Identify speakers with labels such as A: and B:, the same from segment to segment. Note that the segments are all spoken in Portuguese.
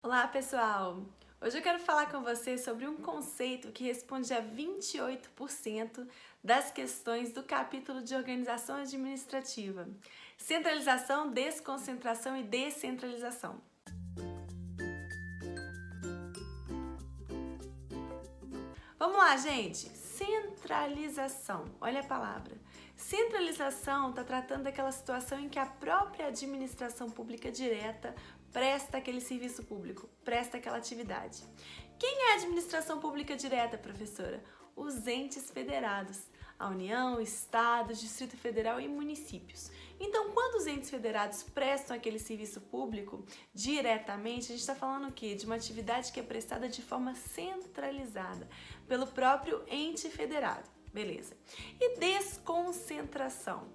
A: Olá, pessoal! Hoje eu quero falar com você sobre um conceito que responde a 28% das questões do capítulo de organização administrativa: centralização, desconcentração e descentralização. Vamos lá, gente! Centralização, olha a palavra. Centralização está tratando daquela situação em que a própria administração pública direta presta aquele serviço público, presta aquela atividade. Quem é a administração pública direta, professora? Os entes federados, a União, o Estado, o Distrito Federal e municípios. Então, quando os entes federados prestam aquele serviço público diretamente, a gente está falando o quê? De uma atividade que é prestada de forma centralizada pelo próprio ente federado. Beleza. E desconcentração?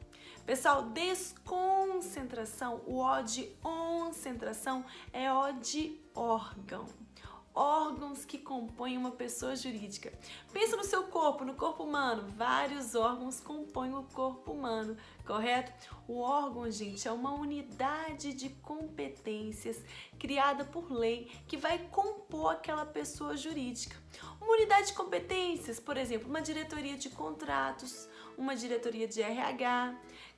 A: Pessoal, desconcentração, o O de concentração é O de órgão. Órgãos que compõem uma pessoa jurídica. Pensa no seu corpo, no corpo humano. Vários órgãos compõem o corpo humano, correto? O órgão, gente, é uma unidade de competências criada por lei que vai compor aquela pessoa jurídica. Uma unidade de competências, por exemplo, uma diretoria de contratos, uma diretoria de RH.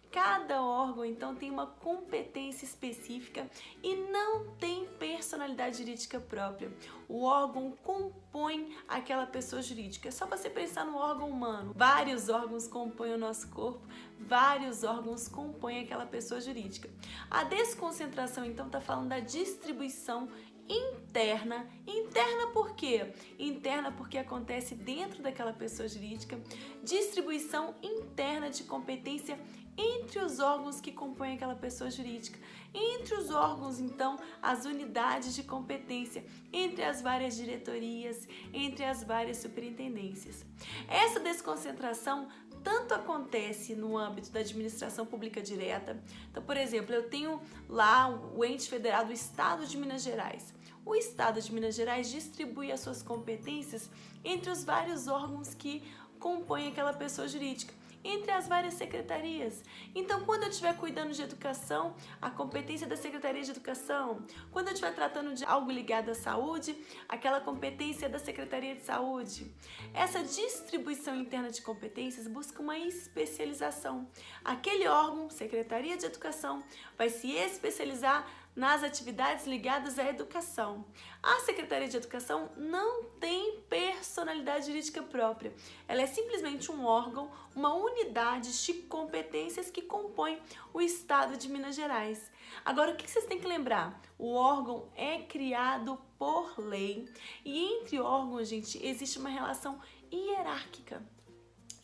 A: Cada órgão, então, tem uma competência específica e não tem personalidade jurídica própria. O órgão compõe aquela pessoa jurídica. É só você pensar no órgão humano. Vários órgãos compõem o nosso corpo, vários órgãos compõem aquela pessoa jurídica. A desconcentração, então, está falando da distribuição interna. Interna por quê? Interna porque acontece dentro daquela pessoa jurídica. Distribuição interna de competência entre os órgãos que compõem aquela pessoa jurídica. Entre os órgãos, então, as unidades de competência, entre as várias diretorias, entre as várias superintendências. Essa desconcentração tanto acontece no âmbito da administração pública direta. Então, por exemplo, eu tenho lá o ente federal do Estado de Minas Gerais. O Estado de Minas Gerais distribui as suas competências entre os vários órgãos que compõem aquela pessoa jurídica, entre as várias secretarias. Então, quando eu estiver cuidando de educação, a competência da Secretaria de Educação. Quando eu estiver tratando de algo ligado à saúde, aquela competência da Secretaria de Saúde. Essa distribuição interna de competências busca uma especialização. Aquele órgão, Secretaria de Educação, vai se especializar nas atividades ligadas à educação. A Secretaria de Educação não tem personalidade jurídica própria. Ela é simplesmente um órgão, uma unidade de competências que compõe o Estado de Minas Gerais. Agora, o que vocês têm que lembrar? O órgão é criado por lei e entre órgãos, gente, existe uma relação hierárquica.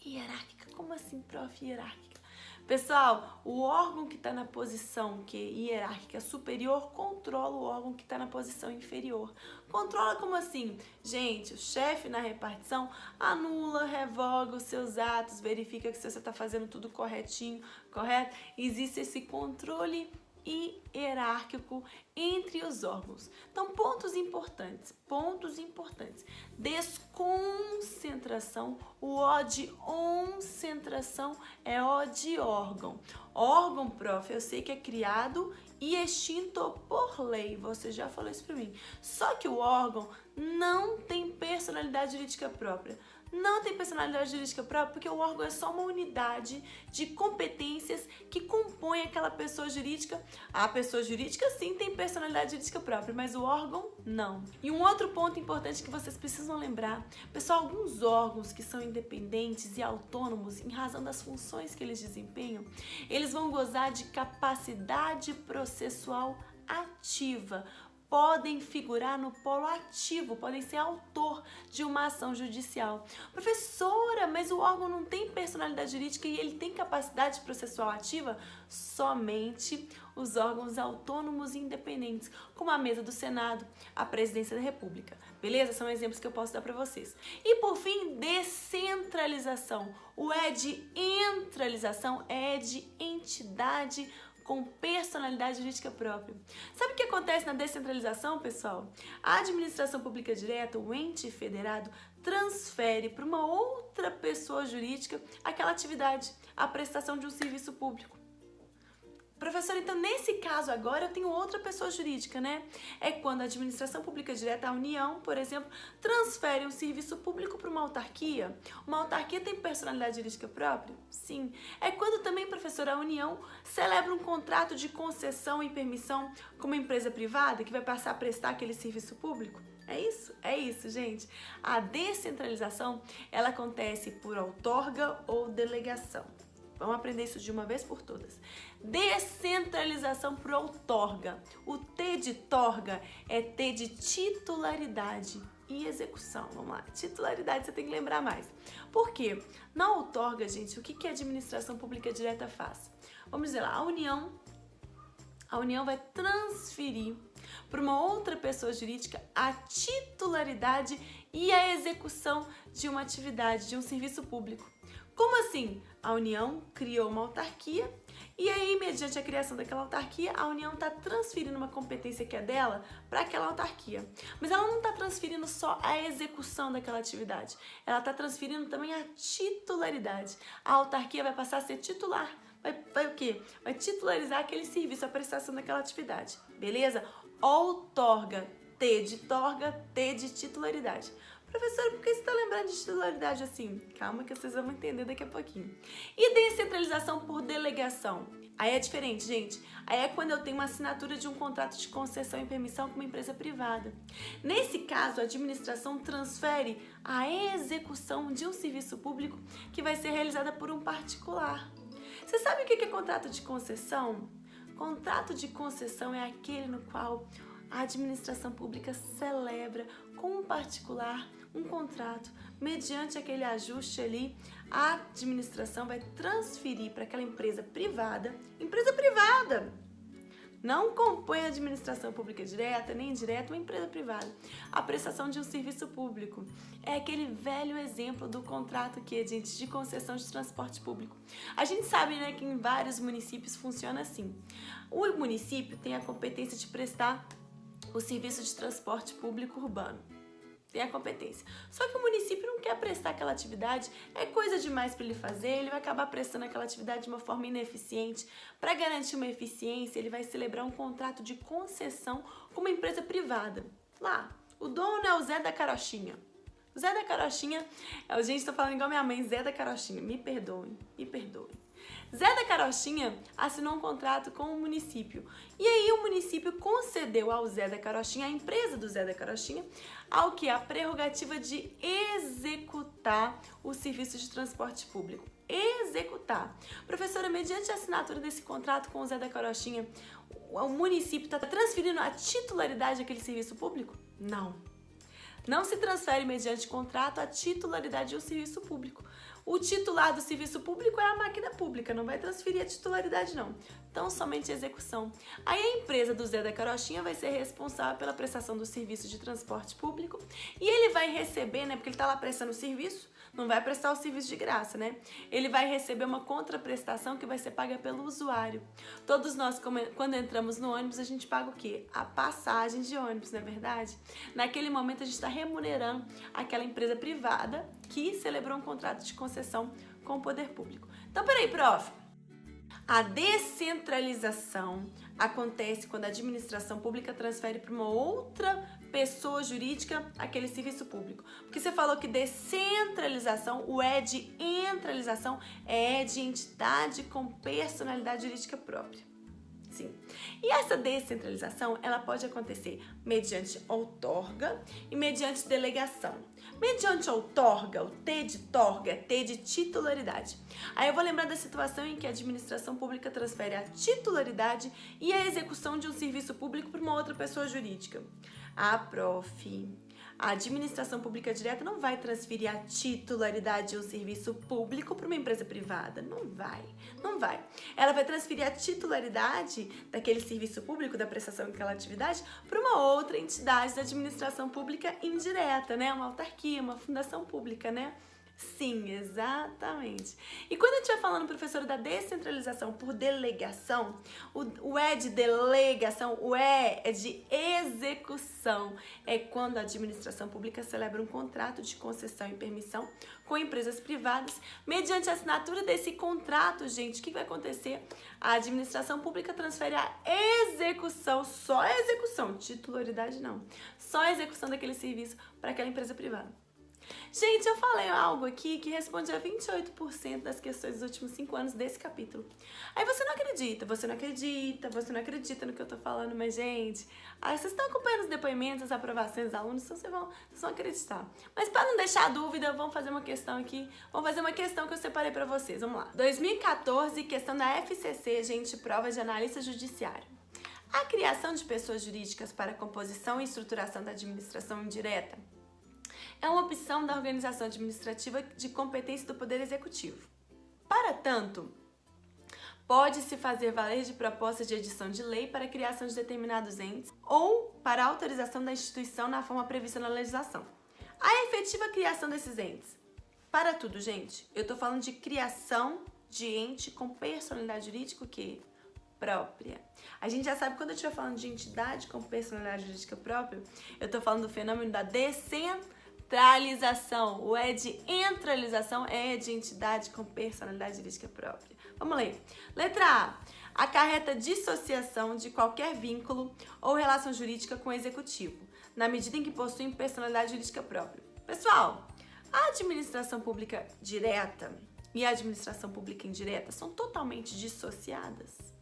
A: Hierárquica? Como assim, prof? Hierárquica? Pessoal, o órgão que está na posição hierárquica superior controla o órgão que está na posição inferior. Controla como assim? Gente, o chefe na repartição anula, revoga os seus atos, verifica que você está fazendo tudo corretinho, correto? Existe esse controle hierárquico entre os órgãos. Então, pontos importantes. Desconcentração, o O de concentração é O de órgão. Órgão, prof, eu sei que é criado e extinto por lei, você já falou isso para mim. Só que o órgão não tem personalidade jurídica própria. Não tem personalidade jurídica própria porque o órgão é só uma unidade de competências que compõe aquela pessoa jurídica. A pessoa jurídica sim tem personalidade jurídica própria, mas o órgão não. E um outro ponto importante que vocês precisam lembrar, pessoal, alguns órgãos que são independentes e autônomos em razão das funções que eles desempenham, eles vão gozar de capacidade processual ativa. Podem figurar no polo ativo, podem ser autor de uma ação judicial. Professora, mas o órgão não tem personalidade jurídica e ele tem capacidade processual ativa? Somente os órgãos autônomos e independentes, como a mesa do Senado, a presidência da República. Beleza? São exemplos que eu posso dar para vocês. E por fim, descentralização. O E de entralização é de entidade com personalidade jurídica própria. Sabe o que acontece na descentralização, pessoal? A administração pública direta, o ente federado, transfere para uma outra pessoa jurídica aquela atividade, a prestação de um serviço público. Professor, então nesse caso agora eu tenho outra pessoa jurídica, né? É quando a administração pública direta, a União, por exemplo, transfere um serviço público para uma autarquia. Uma autarquia tem personalidade jurídica própria? Sim. É quando também, professor, a União celebra um contrato de concessão e permissão com uma empresa privada que vai passar a prestar aquele serviço público? É isso, gente. A descentralização, ela acontece por outorga ou delegação. Vamos aprender isso de uma vez por todas. Descentralização por outorga. O T de torga é T de titularidade e execução. Vamos lá, titularidade você tem que lembrar mais. Por quê? Na outorga, gente, o que a administração pública direta faz? Vamos dizer lá, a União vai transferir para uma outra pessoa jurídica a titularidade e a execução de uma atividade, de um serviço público. Como assim? A União criou uma autarquia e aí, mediante a criação daquela autarquia, a União está transferindo uma competência que é dela para aquela autarquia. Mas ela não está transferindo só a execução daquela atividade, ela está transferindo também a titularidade. A autarquia vai passar a ser titular. Vai o quê? Vai titularizar aquele serviço, a prestação daquela atividade. Beleza? Outorga, T de torga, T de titularidade. Professora, por que você está lembrando de titularidade assim? Calma que vocês vão entender daqui a pouquinho. E descentralização por delegação? Aí é diferente, gente. Aí é quando eu tenho uma assinatura de um contrato de concessão e permissão com uma empresa privada. Nesse caso, a administração transfere a execução de um serviço público que vai ser realizada por um particular. Você sabe o que é contrato de concessão? Contrato de concessão é aquele no qual a administração pública celebra com um particular um contrato. Mediante aquele ajuste ali, a administração vai transferir para aquela empresa privada, não compõe a administração pública direta nem indireta, uma empresa privada, a prestação de um serviço público. É aquele velho exemplo do contrato que, gente, de concessão de transporte público. A gente sabe, né, que em vários municípios funciona assim. O município tem a competência de prestar o serviço de transporte público urbano. Tem a competência. Só que o município não quer prestar aquela atividade, é coisa demais para ele fazer, ele vai acabar prestando aquela atividade de uma forma ineficiente. Para garantir uma eficiência, ele vai celebrar um contrato de concessão com uma empresa privada. Lá, o dono é o Zé da Carochinha. O Zé da Carochinha, gente, tô falando igual minha mãe, Zé da Carochinha, me perdoem. Zé da Carochinha assinou um contrato com o município. E aí o município concedeu ao Zé da Carochinha, a empresa do Zé da Carochinha, a prerrogativa de executar o serviço de transporte público. Executar. Professora, mediante a assinatura desse contrato com o Zé da Carochinha, o município está transferindo a titularidade daquele serviço público? Não. Não se transfere mediante contrato a titularidade de um serviço público. O titular do serviço público é a máquina pública, não vai transferir a titularidade não. Então, somente a execução. Aí a empresa do Zé da Carochinha vai ser responsável pela prestação do serviço de transporte público e ele vai receber, né, porque ele está lá prestando o serviço, não vai prestar o serviço de graça, né? Ele vai receber uma contraprestação que vai ser paga pelo usuário. Todos nós, quando entramos no ônibus, a gente paga o quê? A passagem de ônibus, não é verdade? Naquele momento, a gente está remunerando aquela empresa privada que celebrou um contrato de concessão com o poder público. Então, peraí, prof. A descentralização acontece quando a administração pública transfere para uma outra pessoa jurídica aquele serviço público. Porque você falou que descentralização, o E de entralização é de entidade com personalidade jurídica própria. Sim. E essa descentralização, ela pode acontecer mediante outorga e mediante delegação. Mediante outorga, o T de torga é T de titularidade. Aí eu vou lembrar da situação em que a administração pública transfere a titularidade e a execução de um serviço público para uma outra pessoa jurídica. Prof, a administração pública direta não vai transferir a titularidade de um serviço público para uma empresa privada. Não vai. Ela vai transferir a titularidade daquele serviço público, da prestação daquela atividade, para uma outra entidade da administração pública indireta, né? Uma autarquia, uma fundação pública, né? Sim, exatamente. E quando eu estiver falando, professor, da descentralização por delegação, o E de delegação, o E é de execução. É quando a administração pública celebra um contrato de concessão e permissão com empresas privadas. Mediante a assinatura desse contrato, gente, o que vai acontecer? A administração pública transfere a execução, só a execução, titularidade não, só a execução daquele serviço para aquela empresa privada. Gente, eu falei algo aqui que responde a 28% das questões dos últimos 5 anos desse capítulo. Aí você não acredita, você não acredita, você não acredita no que eu tô falando, mas gente, aí vocês estão acompanhando os depoimentos, as aprovações dos alunos, então vocês vão acreditar. Mas para não deixar dúvida, vamos fazer uma questão aqui, vamos fazer uma questão que eu separei para vocês, vamos lá. 2014, questão da FCC, gente, prova de analista judiciário. A criação de pessoas jurídicas para a composição e estruturação da administração indireta é uma opção da organização administrativa de competência do Poder Executivo. Para tanto, pode-se fazer valer de proposta de edição de lei para a criação de determinados entes ou para a autorização da instituição na forma prevista na legislação. A efetiva criação desses entes. Para tudo, gente, eu estou falando de criação de ente com personalidade jurídica o quê? Própria. A gente já sabe, quando eu estiver falando de entidade com personalidade jurídica própria, eu estou falando do fenômeno da descentralização. O E de entralização é de entidade com personalidade jurídica própria. Vamos ler. Letra A. Acarreta dissociação de qualquer vínculo ou relação jurídica com o executivo, na medida em que possuem personalidade jurídica própria. Pessoal, a administração pública direta e a administração pública indireta são totalmente dissociadas.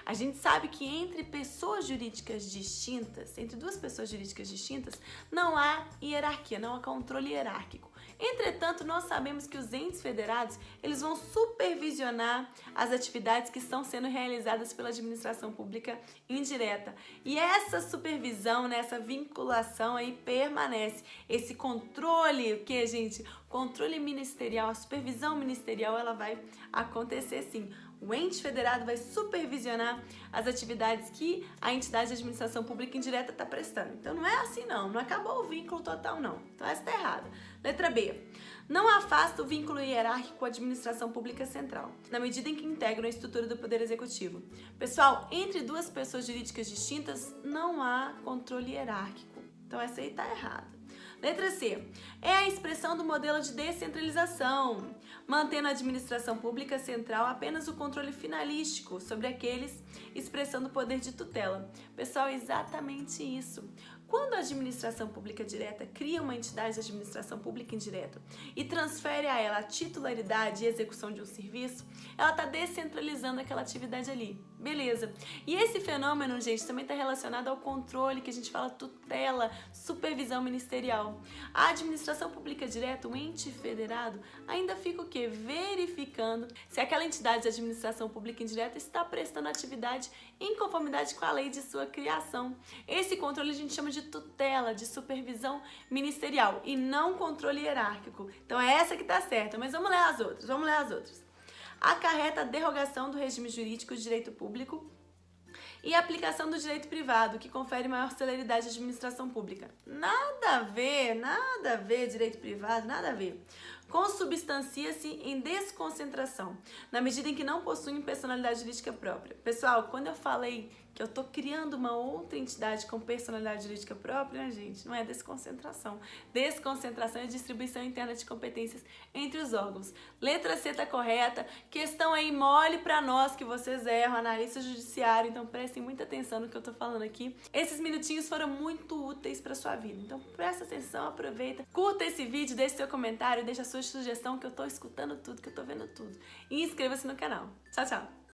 A: A gente sabe que entre pessoas jurídicas distintas, entre duas pessoas jurídicas distintas, não há hierarquia, não há controle hierárquico. Entretanto, nós sabemos que os entes federados, eles vão supervisionar as atividades que estão sendo realizadas pela administração pública indireta. E essa supervisão, né, essa vinculação aí permanece. Esse controle, o que, gente? Controle ministerial, a supervisão ministerial, ela vai acontecer sim. O ente federado vai supervisionar as atividades que a entidade de administração pública indireta está prestando. Então não é assim não acabou o vínculo total não. Então essa está errada. Letra B. Não afasta o vínculo hierárquico com a administração pública central, na medida em que integram a estrutura do Poder Executivo. Pessoal, entre duas pessoas jurídicas distintas não há controle hierárquico. Então essa aí está errada. Letra C. É a expressão do modelo de descentralização, mantendo a administração pública central apenas o controle finalístico sobre aqueles expressando o poder de tutela. Pessoal, é exatamente isso. Quando a administração pública direta cria uma entidade de administração pública indireta e transfere a ela a titularidade e execução de um serviço, ela está descentralizando aquela atividade ali. Beleza. E esse fenômeno, gente, também está relacionado ao controle, que a gente fala tutela, supervisão ministerial. A administração pública direta, o ente federado, ainda fica o quê? Verificando se aquela entidade de administração pública indireta está prestando atividade em conformidade com a lei de sua criação. Esse controle a gente chama de tutela, de supervisão ministerial e não controle hierárquico. Então é essa que está certa, mas vamos ler as outras. Acarreta a derrogação do regime jurídico de direito público e a aplicação do direito privado, que confere maior celeridade à administração pública. Nada a ver, direito privado, nada a ver. Consubstancia-se em desconcentração, na medida em que não possuem personalidade jurídica própria. Pessoal, quando eu falei que eu tô criando uma outra entidade com personalidade jurídica própria, né, gente? Não é desconcentração. Desconcentração é distribuição interna de competências entre os órgãos. Letra C tá correta. Questão aí mole pra nós que vocês erram, analista judiciário, então prestem muita atenção no que eu tô falando aqui. Esses minutinhos foram muito úteis pra sua vida, então presta atenção, aproveita, curta esse vídeo, deixe seu comentário, deixa a sua sugestão, que eu tô escutando tudo, que eu tô vendo tudo. E inscreva-se no canal. Tchau, tchau!